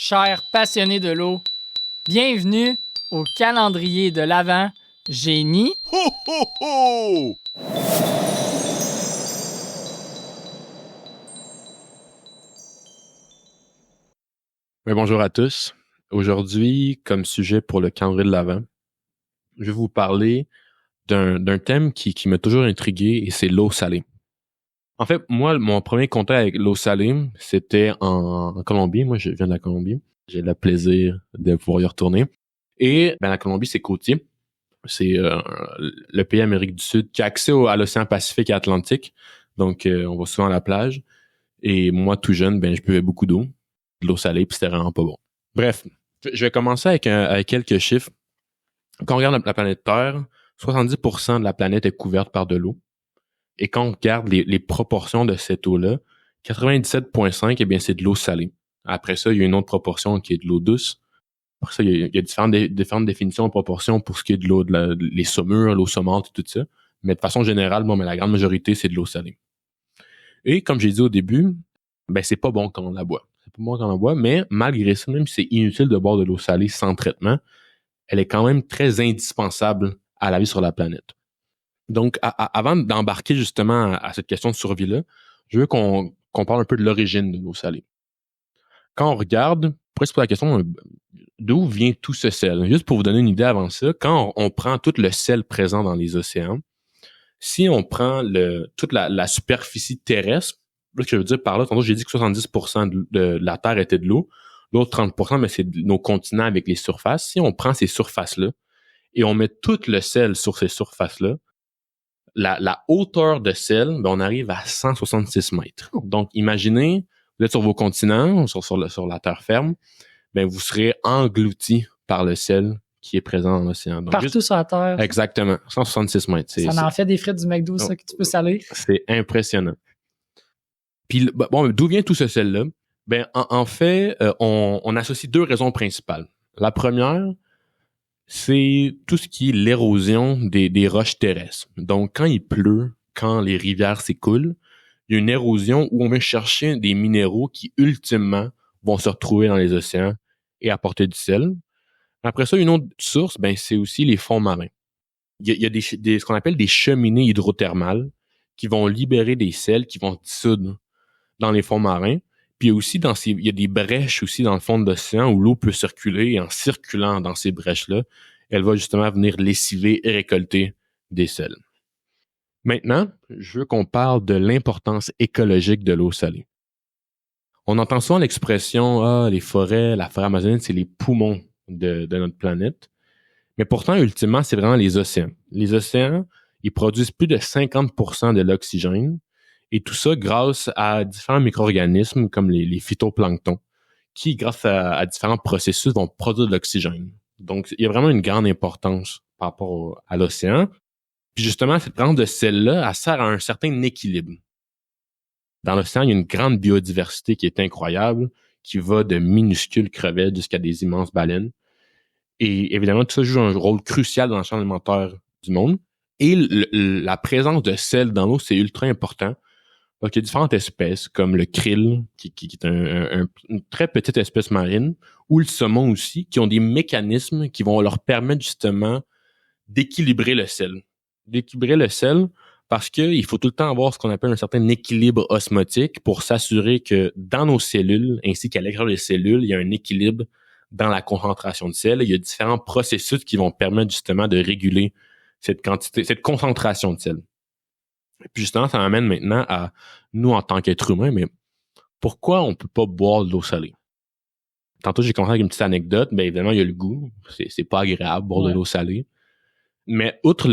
chers passionnés de l'eau, bienvenue au calendrier de l'Avent Génie. Ho, ho, ho! Bonjour à tous. Aujourd'hui, comme sujet pour le calendrier de l'Avent, je vais vous parler d'un thème qui m'a toujours intrigué et c'est l'eau salée. En fait, moi, mon premier contact avec l'eau salée, c'était en Colombie. Moi, je viens de la Colombie. J'ai le plaisir de pouvoir y retourner. Et la Colombie, c'est côtier. C'est le pays d'Amérique du Sud qui a accès à l'océan Pacifique et Atlantique. Donc, on va souvent à la plage. Et moi, tout jeune, je buvais beaucoup d'eau, de l'eau salée, puis c'était vraiment pas bon. Bref, je vais commencer avec quelques chiffres. Quand on regarde la planète Terre, 70% de la planète est couverte par de l'eau. Et quand on regarde les proportions de cette eau-là, 97,5, c'est de l'eau salée. Après ça, il y a une autre proportion qui est de l'eau douce. Après ça, il y a différentes définitions de proportions pour ce qui est de l'eau, les saumures, l'eau saumâtre, tout ça. Mais de façon générale, la grande majorité, c'est de l'eau salée. Et comme j'ai dit au début, c'est pas bon quand on la boit. C'est pas bon quand on la boit, mais malgré ça, même si c'est inutile de boire de l'eau salée sans traitement, elle est quand même très indispensable à la vie sur la planète. Donc, avant d'embarquer justement à cette question de survie-là, je veux qu'on parle un peu de l'origine de l'eau salée. Quand on regarde, on pourrait se poser la question d'où vient tout ce sel. Juste pour vous donner une idée avant ça, quand on prend tout le sel présent dans les océans, si on prend toute la superficie terrestre, ce que je veux dire par là, tantôt j'ai dit que 70% de la Terre était de l'eau, l'autre 30%, c'est nos continents avec les surfaces. Si on prend ces surfaces-là et on met tout le sel sur ces surfaces-là, la hauteur de sel, on arrive à 166 mètres. Donc, imaginez, vous êtes sur vos continents, sur la terre ferme, vous serez englouti par le sel qui est présent dans l'océan. Donc, Partout sur la Terre. Exactement, 166 mètres. Ça en fait des frites du McDo, ça, que tu peux saler. C'est impressionnant. Puis, d'où vient tout ce sel-là? En fait, on associe deux raisons principales. La première, c'est tout ce qui est l'érosion des roches terrestres. Donc, quand il pleut, quand les rivières s'écoulent, il y a une érosion où on vient chercher des minéraux qui, ultimement, vont se retrouver dans les océans et apporter du sel. Après ça, une autre source, c'est aussi les fonds marins. Il y a ce qu'on appelle des cheminées hydrothermales qui vont libérer des sels qui vont dissoudre dans les fonds marins. Puis il y a des brèches aussi dans le fond de l'océan où l'eau peut circuler et en circulant dans ces brèches-là, elle va justement venir lessiver et récolter des sels. Maintenant, je veux qu'on parle de l'importance écologique de l'eau salée. On entend souvent l'expression les forêts, la forêt amazonienne, c'est les poumons de notre planète. Mais pourtant, ultimement, c'est vraiment les océans. Les océans, ils produisent plus de 50% de l'oxygène. Et tout ça grâce à différents micro-organismes comme les phytoplanctons qui, grâce à différents processus, vont produire de l'oxygène. Donc, il y a vraiment une grande importance par rapport à l'océan. Puis justement, cette présence de sel-là, elle sert à un certain équilibre. Dans l'océan, il y a une grande biodiversité qui est incroyable, qui va de minuscules crevettes jusqu'à des immenses baleines. Et évidemment, tout ça joue un rôle crucial dans la chaîne alimentaire du monde. Et la présence de sel dans l'eau, c'est ultra important. Donc, il y a différentes espèces, comme le krill, qui est une très petite espèce marine, ou le saumon aussi, qui ont des mécanismes qui vont leur permettre justement d'équilibrer le sel. D'équilibrer le sel parce qu'il faut tout le temps avoir ce qu'on appelle un certain équilibre osmotique pour s'assurer que dans nos cellules, ainsi qu'à l'extérieur des cellules, il y a un équilibre dans la concentration de sel. Il y a différents processus qui vont permettre justement de réguler cette concentration de sel. Et puis justement, ça m'amène maintenant à nous en tant qu'êtres humains, mais pourquoi on peut pas boire de l'eau salée? Tantôt, j'ai commencé avec une petite anecdote. Évidemment, il y a le goût. C'est pas agréable, boire de l'eau salée. Mais outre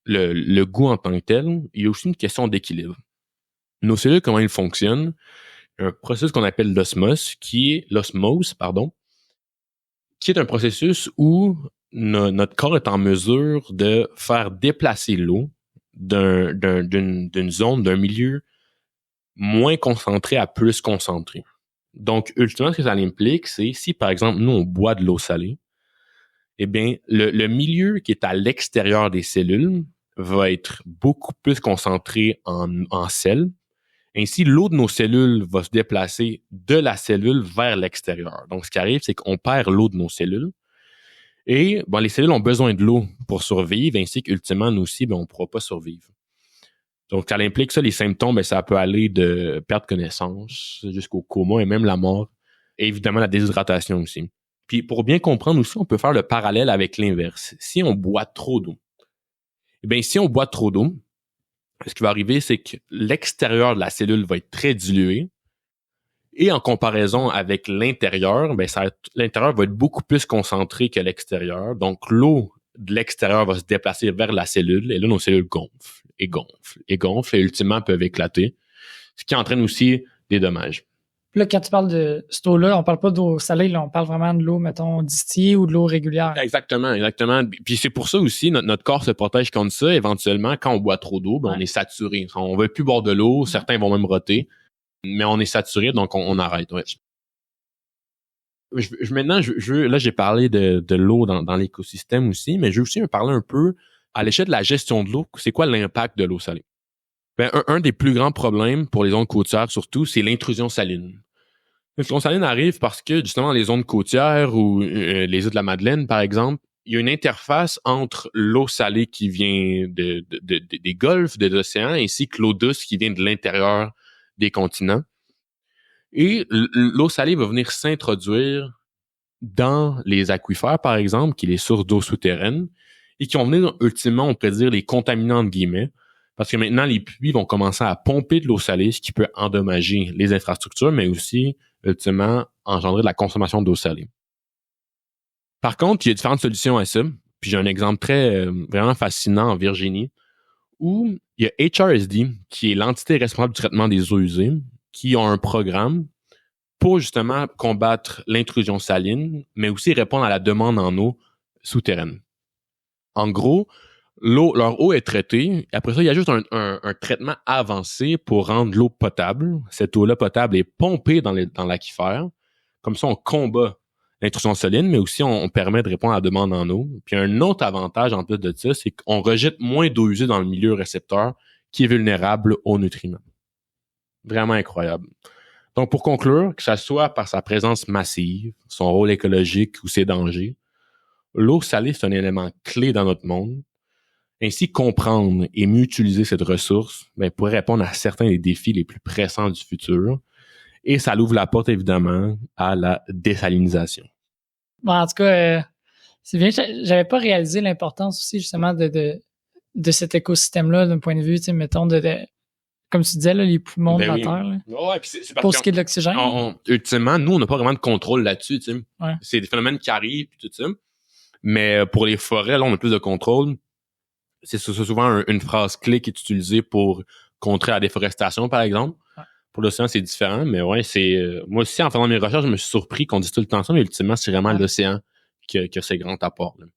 le goût en tant que tel, il y a aussi une question d'équilibre. Nos cellules, comment ils fonctionnent? Il y a un processus qu'on appelle l'osmose, qui est un processus où notre corps est en mesure de faire déplacer l'eau d'une zone, d'un milieu moins concentré à plus concentré. Donc, ultimement, ce que ça implique, c'est si, par exemple, nous, on boit de l'eau salée, le milieu qui est à l'extérieur des cellules va être beaucoup plus concentré en sel, Ainsi, l'eau de nos cellules va se déplacer de la cellule vers l'extérieur. Donc, ce qui arrive, c'est qu'on perd l'eau de nos cellules. Et les cellules ont besoin de l'eau pour survivre, ainsi qu'ultimement, nous aussi, on ne pourra pas survivre. Donc, ça implique ça, les symptômes, ça peut aller de perte de connaissance jusqu'au coma et même la mort. Et évidemment, la déshydratation aussi. Puis, pour bien comprendre aussi, on peut faire le parallèle avec l'inverse. Si on boit trop d'eau, si on boit trop d'eau, ce qui va arriver, c'est que l'extérieur de la cellule va être très dilué. Et en comparaison avec l'intérieur, l'intérieur va être beaucoup plus concentré que l'extérieur. Donc, l'eau de l'extérieur va se déplacer vers la cellule. Et là, nos cellules gonflent et gonflent et gonflent et ultimement peuvent éclater. Ce qui entraîne aussi des dommages. Là, quand tu parles de cette eau-là, on parle pas d'eau salée, là, on parle vraiment de l'eau, mettons, distillée ou de l'eau régulière. Exactement. Puis c'est pour ça aussi, notre corps se protège contre ça. Éventuellement, quand on boit trop d'eau, on est saturé. On veut plus boire de l'eau, certains vont même roter, mais on est saturé, donc on arrête. Ouais. Là, j'ai parlé de l'eau dans l'écosystème aussi, mais je veux aussi parler un peu à l'échelle de la gestion de l'eau. C'est quoi l'impact de l'eau salée? Un des plus grands problèmes pour les zones côtières, surtout, c'est l'intrusion saline. L'intrusion saline arrive parce que, justement, les zones côtières ou les îles de la Madeleine, par exemple, il y a une interface entre l'eau salée qui vient des golfes, des océans, ainsi que l'eau douce qui vient de l'intérieur des continents. Et l'eau salée va venir s'introduire dans les aquifères, par exemple, qui sont les sources d'eau souterraines, et qui vont venir, ultimement, on pourrait dire, les contaminants, entre guillemets, parce que maintenant, les puits vont commencer à pomper de l'eau salée, ce qui peut endommager les infrastructures, mais aussi, ultimement, engendrer de la consommation d'eau salée. Par contre, il y a différentes solutions à ça. Puis j'ai un exemple vraiment fascinant en Virginie, où il y a HRSD, qui est l'entité responsable du traitement des eaux usées, qui ont un programme pour justement combattre l'intrusion saline, mais aussi répondre à la demande en eau souterraine. En gros, leur eau est traitée. Et après ça, il y a juste un traitement avancé pour rendre l'eau potable. Cette eau-là potable est pompée dans l'aquifère. Comme ça, on combat l'intrusion saline, mais aussi on permet de répondre à la demande en eau. Puis un autre avantage en plus de ça, c'est qu'on rejette moins d'eau usée dans le milieu récepteur qui est vulnérable aux nutriments. Vraiment incroyable. Donc, pour conclure, que ce soit par sa présence massive, son rôle écologique ou ses dangers, l'eau salée, c'est un élément clé dans notre monde. Ainsi, comprendre et mieux utiliser cette ressource pourrait répondre à certains des défis les plus pressants du futur. Et ça l'ouvre la porte, évidemment, à la désalinisation. Bon, en tout cas, c'est bien. J'avais pas réalisé l'importance aussi, justement, de cet écosystème-là, d'un point de vue, mettons, comme tu disais, là, les poumons de la Terre. Là. Ouais, puis c'est parce pour ce qui est de l'oxygène. Ultimement, nous, on n'a pas vraiment de contrôle là-dessus. Ouais. C'est des phénomènes qui arrivent, tout ça. Mais pour les forêts, là, on a plus de contrôle. C'est souvent une phrase clé qui est utilisée pour contrer la déforestation, par exemple. Ouais. Pour l'océan, c'est différent, mais ouais, moi aussi, en faisant mes recherches, je me suis surpris qu'on dise tout le temps ça, mais ultimement, c'est vraiment l'océan qui a ces grands apports. Là.